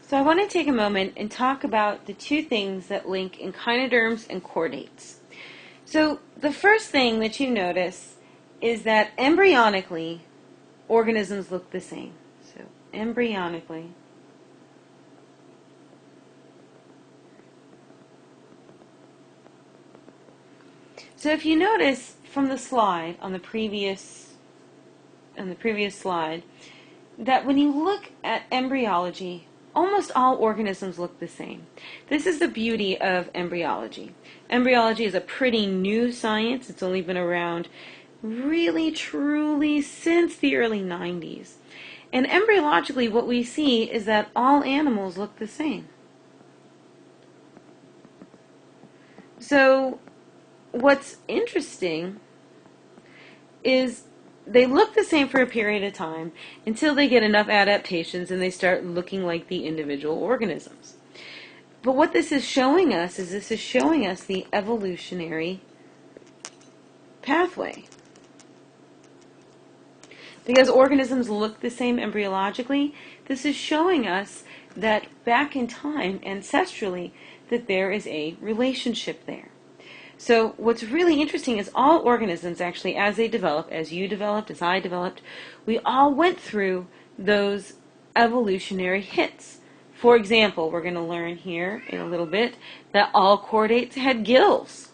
So I want to take a moment and talk about the two things that link enchinoderms and chordates. So the first thing that you notice is that embryonically, organisms look the same. So embryonically, so if you notice from the slide on the previous slide, that when you look at embryology, almost all organisms look the same. This is the beauty of embryology. Embryology is a pretty new science. It's only been around really, truly since the early 90s. And embryologically, what we see is that all animals look the same. So what's interesting is they look the same for a period of time until they get enough adaptations and they start looking like the individual organisms. But what this is showing us is the evolutionary pathway. Because organisms look the same embryologically, this is showing us that back in time, ancestrally, that there is a relationship there. So what's really interesting is all organisms actually, as they develop, as you developed, as I developed, we all went through those evolutionary hits. For example, we're going to learn here in a little bit that all chordates had gills.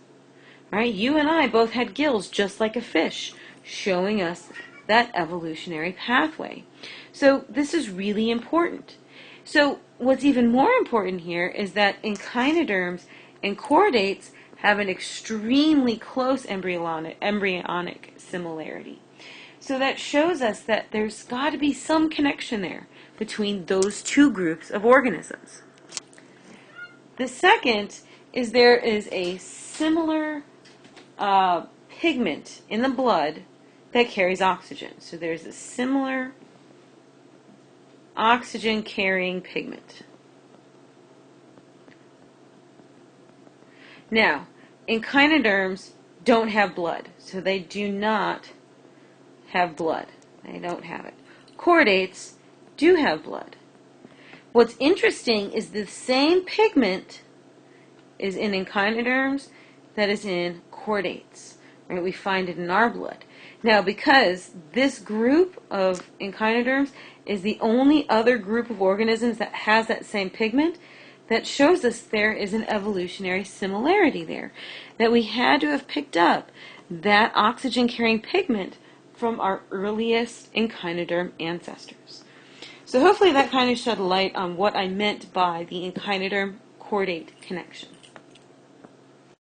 Right? You and I both had gills just like a fish, showing us that evolutionary pathway. So this is really important. So what's even more important here is that enchinoderms and chordates have an extremely close embryonic similarity. So that shows us that there's got to be some connection there between those two groups of organisms. The second is there is a similar pigment in the blood that carries oxygen. So there's a similar oxygen-carrying pigment. Now, enchinoderms don't have blood, so they do not have blood. They don't have it. Chordates do have blood. What's interesting is the same pigment is in enchinoderms that is in chordates. Right? We find it in our blood. Now, because this group of enchinoderms is the only other group of organisms that has that same pigment, that shows us there is an evolutionary similarity there, that we had to have picked up that oxygen-carrying pigment from our earliest enchinoderm ancestors. So hopefully that kind of shed light on what I meant by the enchinoderm-chordate connection.